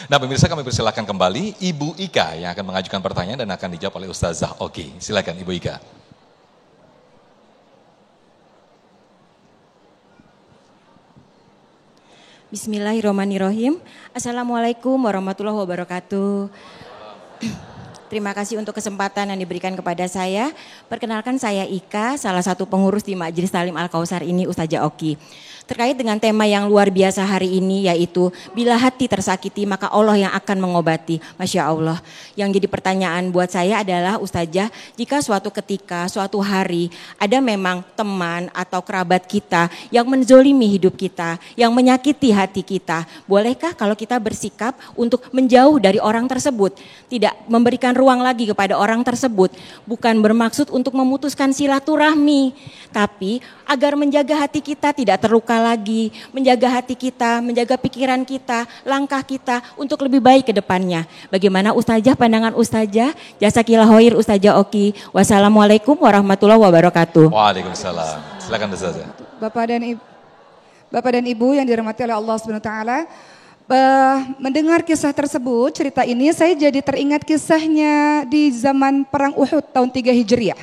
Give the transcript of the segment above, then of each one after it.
Nah pemirsa, kami persilakan kembali Ibu Ika yang akan mengajukan pertanyaan dan akan dijawab oleh Ustazah Oki. Silakan Ibu Ika. Bismillahirrahmanirrahim. Assalamualaikum warahmatullahi wabarakatuh. Terima kasih untuk kesempatan yang diberikan kepada saya. Perkenalkan saya Ika, salah satu pengurus di Majelis Talim Al-Kausar ini, Ustazah Oki. Terkait dengan tema yang luar biasa hari ini, yaitu bila hati tersakiti maka Allah yang akan mengobati. Masya Allah. Yang jadi pertanyaan buat saya adalah Ustazah, jika suatu ketika, suatu hari ada memang teman atau kerabat kita yang menzolimi hidup kita, yang menyakiti hati kita, bolehkah kalau kita bersikap untuk menjauh dari orang tersebut, tidak memberikan ruang lagi kepada orang tersebut, bukan bermaksud untuk memutuskan silaturahmi, tapi agar menjaga hati kita tidak terluka lagi, menjaga hati kita, menjaga pikiran kita, langkah kita untuk lebih baik ke depannya. Bagaimana Ustazah, pandangan Ustazah? Jazakillah khair Ustazah Oki. Wassalamualaikum warahmatullahi wabarakatuh. Waalaikumsalam. Silakan Ustazah. Bapak dan Ibu yang dirahmati oleh Allah Subhanahu wa taala, mendengar kisah tersebut, cerita ini saya jadi teringat kisahnya di zaman perang Uhud tahun 3 Hijriah.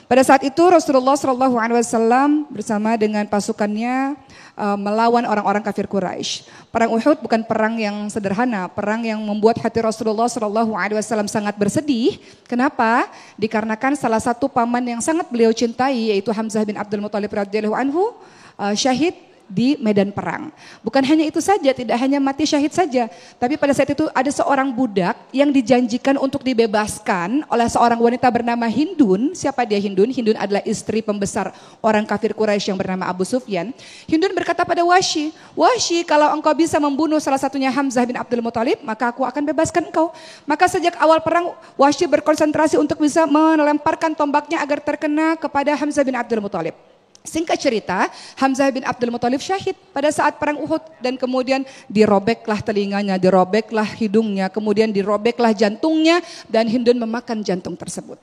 Pada saat itu Rasulullah SAW bersama dengan pasukannya melawan orang-orang kafir Quraisy. Perang Uhud bukan perang yang sederhana, perang yang membuat hati Rasulullah SAW sangat bersedih. Kenapa? Dikarenakan salah satu paman yang sangat beliau cintai, yaitu Hamzah bin Abdul Muthalib radhiyallahu anhu, syahid di medan perang. Bukan hanya itu saja, tidak hanya mati syahid saja, tapi pada saat itu ada seorang budak yang dijanjikan untuk dibebaskan oleh seorang wanita bernama Hindun. Siapa dia Hindun? Hindun adalah istri pembesar orang kafir Quraisy yang bernama Abu Sufyan. Hindun berkata pada Wahsy, "Wahsy, kalau engkau bisa membunuh salah satunya Hamzah bin Abdul Muthalib, maka aku akan bebaskan engkau." Maka sejak awal perang, Wahsy berkonsentrasi untuk bisa melemparkan tombaknya agar terkena kepada Hamzah bin Abdul Muthalib. Singkat cerita, Hamzah bin Abdul Muthalib syahid pada saat perang Uhud, dan kemudian dirobeklah telinganya, dirobeklah hidungnya, kemudian dirobeklah jantungnya, dan Hindun memakan jantung tersebut.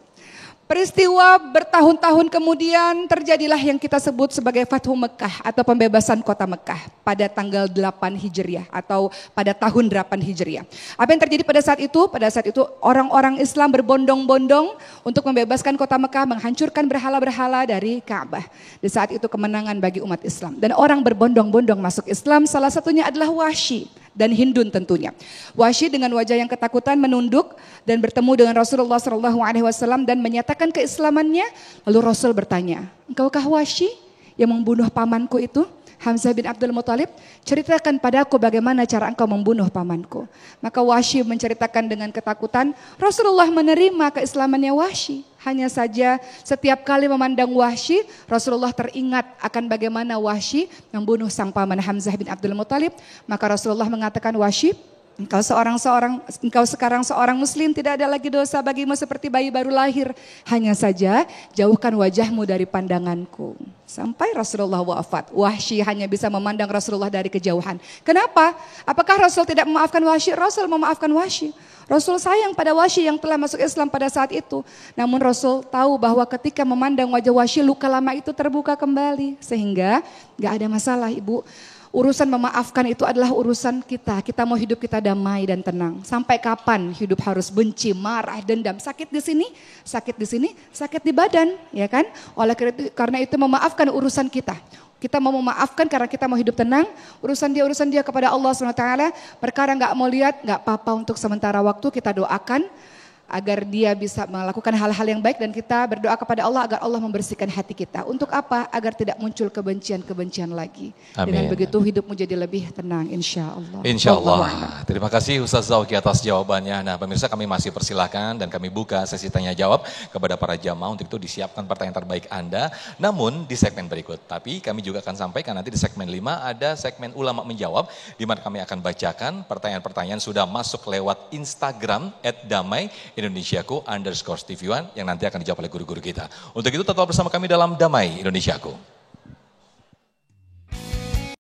Peristiwa bertahun-tahun kemudian terjadilah yang kita sebut sebagai Fathu Mekah atau pembebasan kota Mekah pada tanggal 8 Hijriah atau pada tahun 8 Hijriah. Apa yang terjadi pada saat itu? Pada saat itu orang-orang Islam berbondong-bondong untuk membebaskan kota Mekah, menghancurkan berhala-berhala dari Ka'bah. Di saat itu kemenangan bagi umat Islam. Dan orang berbondong-bondong masuk Islam, salah satunya adalah Wahsy dan Hindun tentunya. Wahsy dengan wajah yang ketakutan menunduk dan bertemu dengan Rasulullah SAW dan menyatakan keislamannya. Lalu Rasul bertanya, "Engkaukah Wahsy yang membunuh pamanku itu, Hamzah bin Abdul Muthalib? Ceritakan padaku bagaimana cara engkau membunuh pamanku." Maka Wahsy menceritakan dengan ketakutan. Rasulullah menerima keislamannya Wahsy. Hanya saja setiap kali memandang Wahsy, Rasulullah teringat akan bagaimana Wahsy membunuh sang paman Hamzah bin Abdul Muthalib. Maka Rasulullah mengatakan, "Wahsy, engkau sekarang seorang muslim, tidak ada lagi dosa bagimu seperti bayi baru lahir. Hanya saja jauhkan wajahmu dari pandanganku." Sampai Rasulullah wafat, Wahsy hanya bisa memandang Rasulullah dari kejauhan. Kenapa? Apakah Rasul tidak memaafkan Wahsy? Rasul memaafkan Wahsy. Rasul sayang pada Wahsy yang telah masuk Islam pada saat itu. Namun Rasul tahu bahwa ketika memandang wajah Wahsy, luka lama itu terbuka kembali. Sehingga gak ada masalah, Ibu. Urusan memaafkan itu adalah urusan kita. Kita mau hidup kita damai dan tenang. Sampai kapan hidup harus benci, marah, dendam, sakit di sini, sakit di badan, ya kan? Oleh karena itu memaafkan urusan kita. Kita mau memaafkan karena kita mau hidup tenang. Urusan dia kepada Allah SWT. Perkara gak mau lihat, gak apa-apa, untuk sementara waktu kita doakan agar dia bisa melakukan hal-hal yang baik, dan kita berdoa kepada Allah agar Allah membersihkan hati kita. Untuk apa? Agar tidak muncul kebencian-kebencian lagi. Amin. Dengan begitu hidupmu jadi lebih tenang, insya Allah. Insya Allah. Terima kasih Ustazah Oki atas jawabannya. Nah pemirsa, kami masih persilahkan dan kami buka sesi tanya jawab kepada para jamaah. Untuk itu disiapkan pertanyaan terbaik Anda, namun di segmen berikut. Tapi kami juga akan sampaikan nanti di segmen 5 ada segmen ulama menjawab, di mana kami akan bacakan pertanyaan-pertanyaan sudah masuk lewat Instagram @damai Indonesiaku _TV1 yang nanti akan dijawab oleh guru-guru kita. Untuk itu tetap bersama kami dalam Damai Indonesiaku.